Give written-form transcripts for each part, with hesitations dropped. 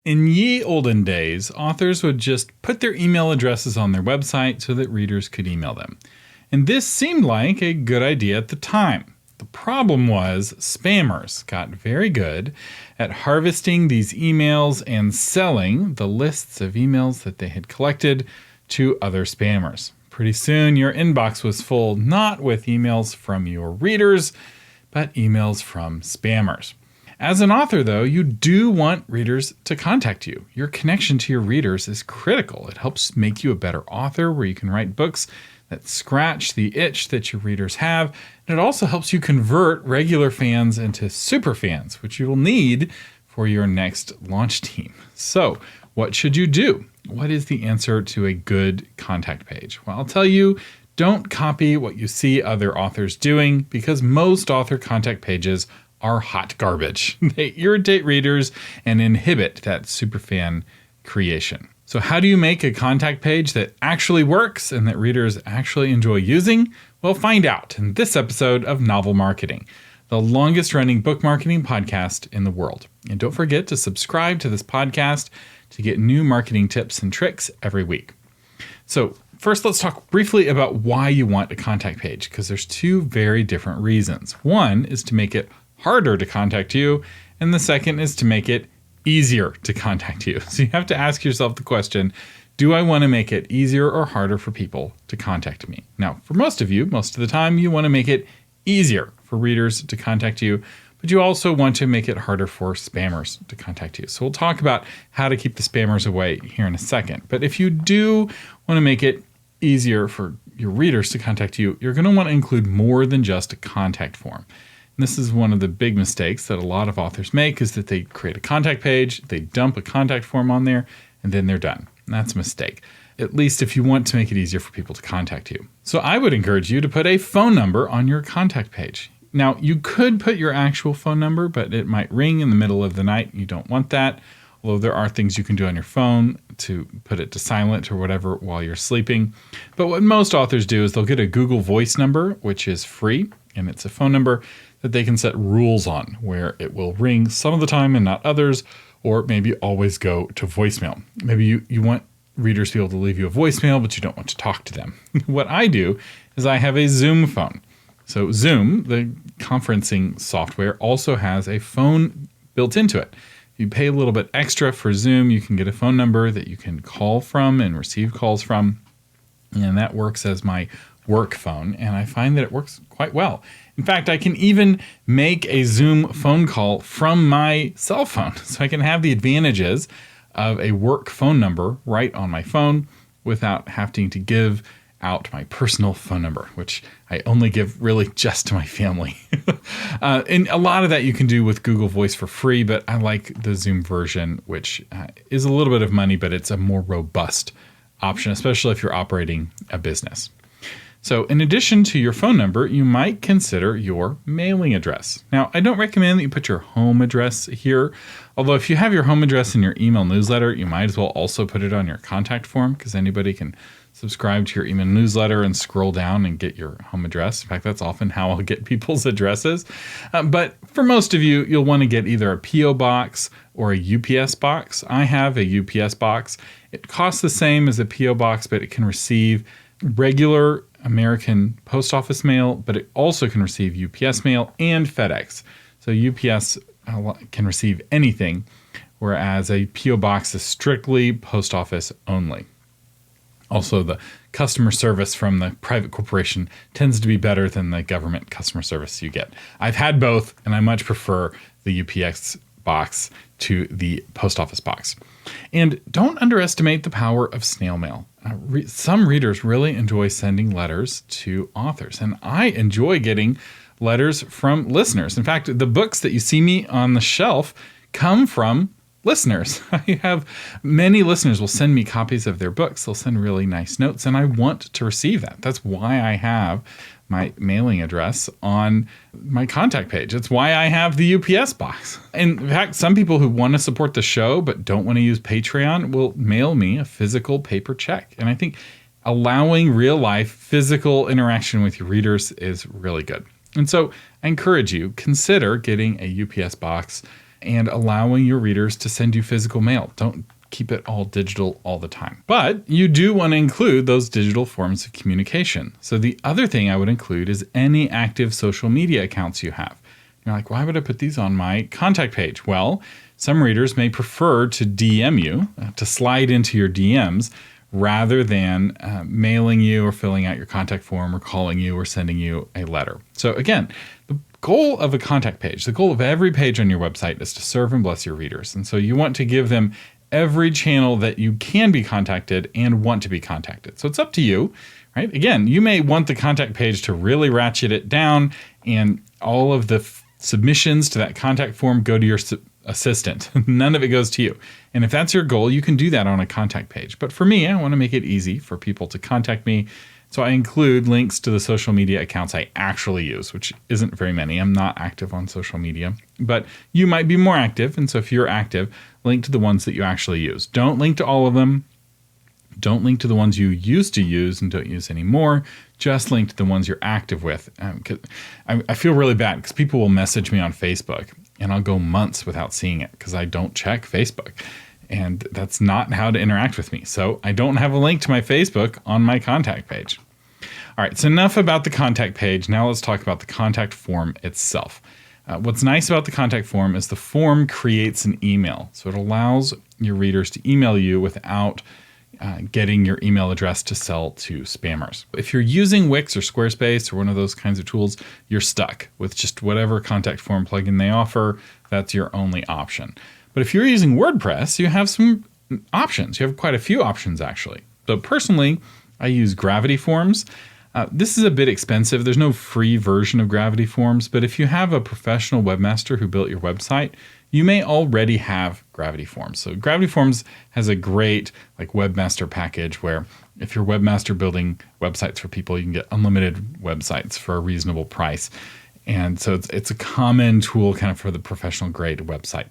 In ye olden days, authors would just put their email addresses on their website so that readers could email them. And this seemed like a good idea at the time. The problem was spammers got very good at harvesting these emails and selling the lists of emails that they had collected to other spammers. Pretty soon, your inbox was full not with emails from your readers, but emails from spammers. As an author, though, you do want readers to contact you. Your connection to your readers is critical. It helps make you a better author where you can write books that scratch the itch that your readers have. And it also helps you convert regular fans into super fans, which you will need for your next launch team. So, what should you do? What is the answer to a good contact page? Well, I'll tell you, don't copy what you see other authors doing because most author contact pages are hot garbage. They irritate readers and inhibit that superfan creation. So how do you make a contact page that actually works and that readers actually enjoy using? Well, find out in this episode of Novel Marketing, the longest running book marketing podcast in the world. And don't forget to subscribe to this podcast to get new marketing tips and tricks every week. So first, let's talk briefly about why you want a contact page, because there's two very different reasons. One is to make it harder to contact you, and the second is to make it easier to contact you. So you have to ask yourself the question, do I want to make it easier or harder for people to contact me? Now, for most of you, most of the time, you want to make it easier for readers to contact you, but you also want to make it harder for spammers to contact you. So we'll talk about how to keep the spammers away here in a second. But if you do want to make it easier for your readers to contact you, you're going to want to include more than just a contact form. This is one of the big mistakes that a lot of authors make is that they create a contact page, they dump a contact form on there, and then they're done. And that's a mistake, at least if you want to make it easier for people to contact you. So I would encourage you to put a phone number on your contact page. Now, you could put your actual phone number, but it might ring in the middle of the night. You don't want that, although there are things you can do on your phone to put it to silent or whatever while you're sleeping. But what most authors do is they'll get a Google Voice number, which is free, and it's a phone number that they can set rules on, where it will ring some of the time and not others, or maybe always go to voicemail. Maybe you want readers to be able to leave you a voicemail, but you don't want to talk to them. What I do is I have a Zoom phone. So Zoom, the conferencing software, also has a phone built into it. If you pay a little bit extra for Zoom, you can get a phone number that you can call from and receive calls from, and that works as my work phone, and I find that it works quite well. In fact, I can even make a Zoom phone call from my cell phone, so I can have the advantages of a work phone number right on my phone without having to give out my personal phone number, which I only give really just to my family. And a lot of that you can do with Google Voice for free, but I like the Zoom version, which is a little bit of money, but it's a more robust option, especially if you're operating a business. So in addition to your phone number, you might consider your mailing address. Now, I don't recommend that you put your home address here, although if you have your home address in your email newsletter, you might as well also put it on your contact form because anybody can subscribe to your email newsletter and scroll down and get your home address. In fact, that's often how I'll get people's addresses. But for most of you, you'll want to get either a P.O. box or a UPS box. I have a UPS box. It costs the same as a P.O. box, but it can receive regular American post office mail, but it also can receive UPS mail and FedEx. So UPS can receive anything, whereas a P.O. box is strictly post office only. Also, the customer service from the private corporation tends to be better than the government customer service you get. I've had both, and I much prefer the UPS box to the post office box. And don't underestimate the power of snail mail. Some readers really enjoy sending letters to authors, and I enjoy getting letters from listeners. In fact, the books that you see me on the shelf come from listeners. I have many listeners will send me copies of their books. They'll send really nice notes, and I want to receive that. That's why I have my mailing address on my contact page. It's why I have the UPS box. In fact, some people who want to support the show but don't want to use Patreon will mail me a physical paper check. And I think allowing real life physical interaction with your readers is really good. And so I encourage you, consider getting a UPS box and allowing your readers to send you physical mail. Don't keep it all digital all the time. But you do want to include those digital forms of communication. So the other thing I would include is any active social media accounts you have. You're like, why would I put these on my contact page? Well, some readers may prefer to DM you, to slide into your DMs, rather than mailing you or filling out your contact form or calling you or sending you a letter. So again, the goal of a contact page, the goal of every page on your website is to serve and bless your readers. And so you want to give them every channel that you can be contacted and want to be contacted. So it's up to you, right? Again, you may want the contact page to really ratchet it down and all of the submissions to that contact form go to your assistant. None of it goes to you. And if that's your goal, you can do that on a contact page. But for me, I want to make it easy for people to contact me. So I include links to the social media accounts I actually use, which isn't very many. I'm not active on social media, but you might be more active. And so if you're active, link to the ones that you actually use. Don't link to all of them. Don't link to the ones you used to use and don't use anymore. Just link to the ones you're active with. I feel really bad because people will message me on Facebook and I'll go months without seeing it because I don't check Facebook. And that's not how to interact with me. So I don't have a link to my Facebook on my contact page. All right, so enough about the contact page. Now let's talk about the contact form itself. What's nice about the contact form is the form creates an email. So it allows your readers to email you without getting your email address to sell to spammers. If you're using Wix or Squarespace or one of those kinds of tools, you're stuck with just whatever contact form plugin they offer. That's your only option. But if you're using WordPress, you have some options. You have quite a few options, actually. So personally, I use Gravity Forms. This is a bit expensive. There's no free version of Gravity Forms, but if you have a professional webmaster who built your website, you may already have Gravity Forms. So Gravity Forms has a great webmaster package where if you're webmaster building websites for people, you can get unlimited websites for a reasonable price. And so it's a common tool kind of for the professional grade website.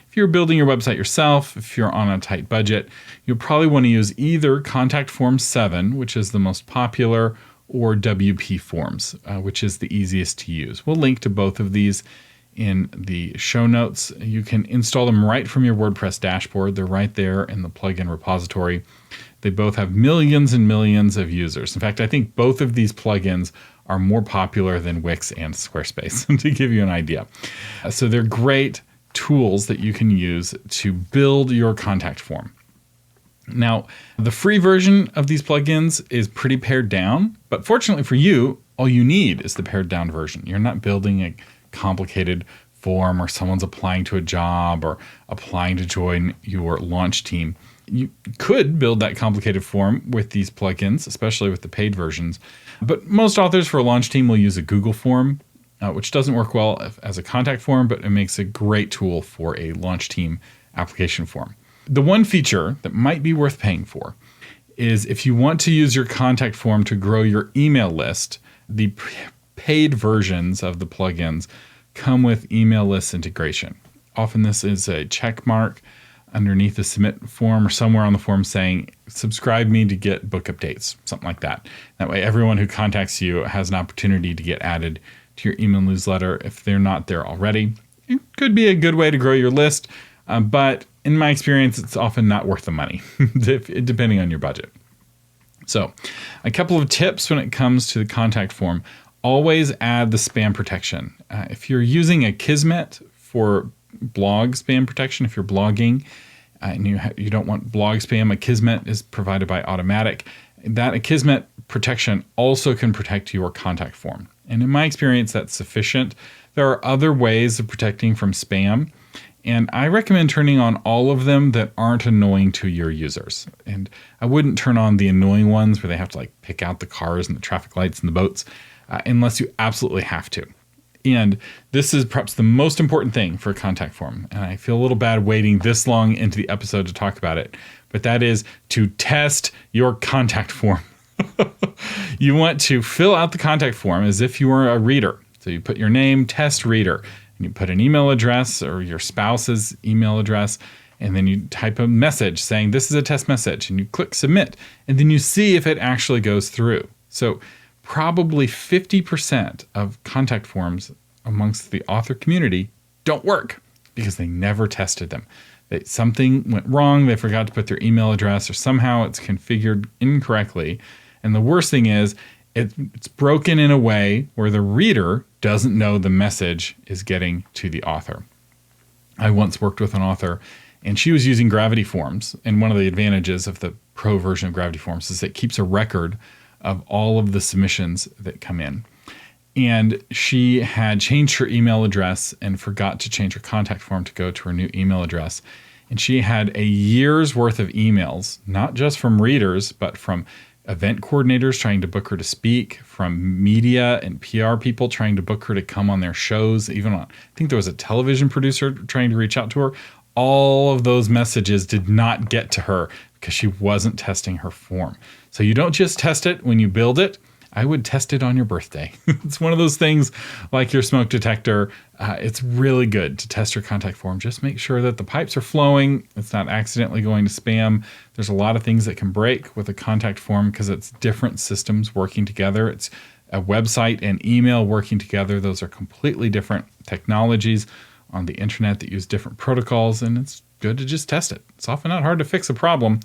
If you're building your website yourself, if you're on a tight budget, you'll probably want to use either Contact Form 7, which is the most popular, or WP Forms, which is the easiest to use. We'll link to both of these in the show notes. You can install them right from your WordPress dashboard. They're right there in the plugin repository. They both have millions and millions of users. In fact, I think both of these plugins are more popular than Wix and Squarespace, to give you an idea. So they're great tools that you can use to build your contact form. Now, the free version of these plugins is pretty pared down, but fortunately for you, all you need is the pared down version. You're not building a complicated form or someone's applying to a job or applying to join your launch team. You could build that complicated form with these plugins, especially with the paid versions, but most authors for a launch team will use a Google form, which doesn't work well as a contact form, but it makes a great tool for a launch team application form. The one feature that might be worth paying for is if you want to use your contact form to grow your email list, the paid versions of the plugins come with email list integration. Often this is a check mark underneath the submit form or somewhere on the form saying, subscribe me to get book updates, something like that. That way everyone who contacts you has an opportunity to get added to your email newsletter if they're not there already. It could be a good way to grow your list, but in my experience, it's often not worth the money, depending on your budget. So a couple of tips when it comes to the contact form. Always add the spam protection. If you're using Akismet for blog spam protection, if you're blogging and you don't want blog spam, Akismet is provided by Automatic. That Akismet protection also can protect your contact form. And in my experience, that's sufficient. There are other ways of protecting from spam, and I recommend turning on all of them that aren't annoying to your users. And I wouldn't turn on the annoying ones where they have to pick out the cars and the traffic lights and the boats unless you absolutely have to. And this is perhaps the most important thing for a contact form. And I feel a little bad waiting this long into the episode to talk about it, but that is to test your contact form. You want to fill out the contact form as if you were a reader. So you put your name, test reader, and you put an email address or your spouse's email address, and then you type a message saying this is a test message, and you click submit, and then you see if it actually goes through. So probably 50% of contact forms amongst the author community don't work. because they never tested them. Something went wrong, they forgot to put their email address, or somehow it's configured incorrectly. And the worst thing is, it's broken in a way where the reader doesn't know the message is getting to the author. I once worked with an author, and she was using Gravity Forms. And one of the advantages of the pro version of Gravity Forms is it keeps a record of all of the submissions that come in. And she had changed her email address and forgot to change her contact form to go to her new email address. And she had a year's worth of emails, not just from readers, but from event coordinators trying to book her to speak, from media and PR people trying to book her to come on their shows, even on, I think there was a television producer trying to reach out to her. All of those messages did not get to her because she wasn't testing her form. So you don't just test it when you build it. I would test it on your birthday. It's one of those things like your smoke detector. It's really good to test your contact form. Just make sure that the pipes are flowing. It's not accidentally going to spam. There's a lot of things that can break with a contact form because it's different systems working together. It's a website and email working together. Those are completely different technologies on the internet that use different protocols, and it's good to just test it. It's often not hard to fix a problem.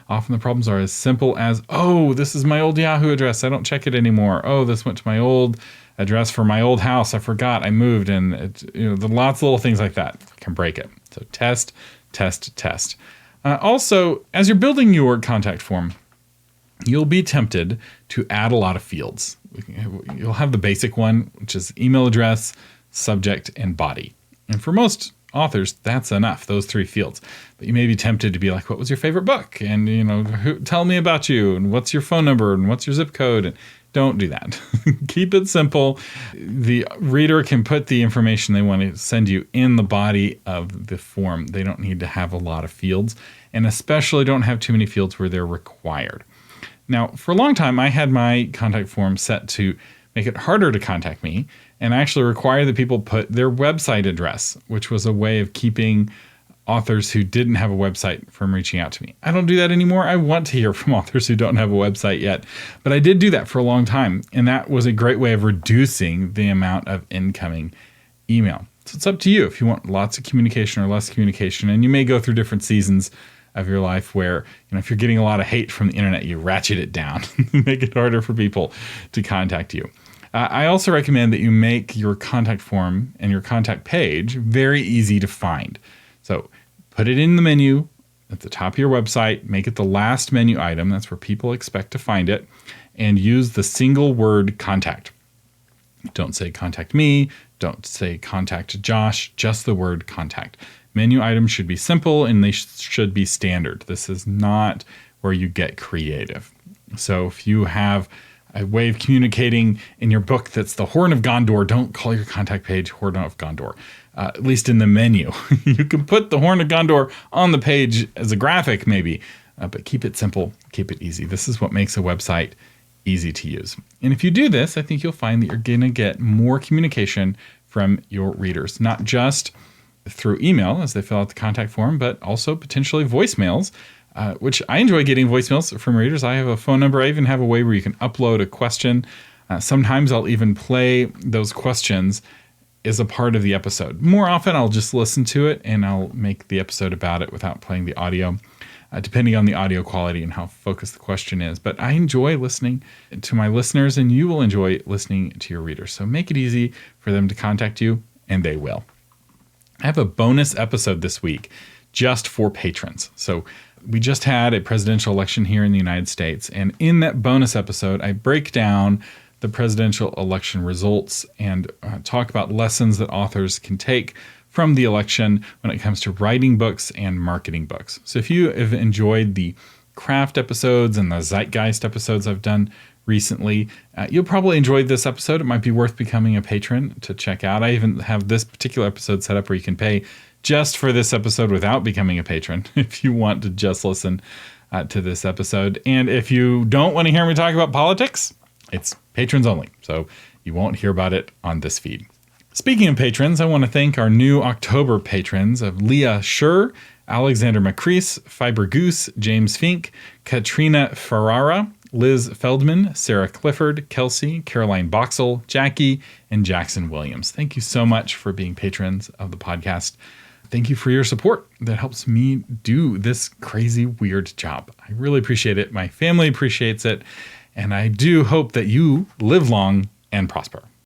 Often the problems are as simple as, oh, this is my old Yahoo address. I don't check it anymore. Oh, this went to my old address for my old house. I forgot. I moved, and lots of little things like that can break it. So test, test, test. Also, as you're building your contact form, you'll be tempted to add a lot of fields. You'll have the basic one, which is email address, subject, and body. And for most authors, that's enough, those three fields. But you may be tempted to be like, what was your favorite book? And, tell me about you, and what's your phone number, and what's your zip code? And don't do that. Keep it simple. The reader can put the information they want to send you in the body of the form. They don't need to have a lot of fields, and especially don't have too many fields where they're required. Now, for a long time, I had my contact form set to make it harder to contact me, and actually require that people put their website address, which was a way of keeping authors who didn't have a website from reaching out to me. I don't do that anymore. I want to hear from authors who don't have a website yet, but I did do that for a long time, and that was a great way of reducing the amount of incoming email. So it's up to you if you want lots of communication or less communication, and you may go through different seasons of your life where, if you're getting a lot of hate from the internet, you ratchet it down, make it harder for people to contact you. I also recommend that you make your contact form and your contact page very easy to find. So put it in the menu at the top of your website, make it the last menu item. That's where people expect to find it, and use the single word contact. Don't say contact me. Don't say contact Josh, just the word contact. Menu items should be simple and they should be standard. This is not where you get creative. So if you have a way of communicating in your book that's the Horn of Gondor, don't call your contact page Horn of Gondor, at least in the menu. You can put the Horn of Gondor on the page as a graphic maybe, but keep it simple, keep it easy. This is what makes a website easy to use. And if you do this, I think you'll find that you're going to get more communication from your readers, not just through email as they fill out the contact form, but also potentially voicemails, which I enjoy getting voicemails from readers. I have a phone number. I even have a way where you can upload a question. Sometimes I'll even play those questions as a part of the episode. More often, I'll just listen to it and I'll make the episode about it without playing the audio, depending on the audio quality and how focused the question is. But I enjoy listening to my listeners, and you will enjoy listening to your readers. So make it easy for them to contact you, and they will. I have a bonus episode this week just for patrons. So we just had a presidential election here in the United States, and in that bonus episode, I break down the presidential election results and talk about lessons that authors can take from the election when it comes to writing books and marketing books. So if you have enjoyed the craft episodes and the zeitgeist episodes I've done recently, you'll probably enjoy this episode. It might be worth becoming a patron to check out. I even have this particular episode set up where you can pay just for this episode without becoming a patron if you want to just listen to this episode. And if you don't want to hear me talk about politics, it's patrons only, so you won't hear about it on this feed. Speaking of patrons, I want to thank our new October patrons of Leah Schur, Alexander Macrease, Fiber Goose, James Fink, Katrina Ferrara, Liz Feldman, Sarah Clifford, Kelsey, Caroline Boxell, Jackie, and Jackson Williams. Thank you so much for being patrons of the podcast. thank you for your support. That helps me do this crazy, weird job. I really appreciate it. My family appreciates it. And I do hope that you live long and prosper.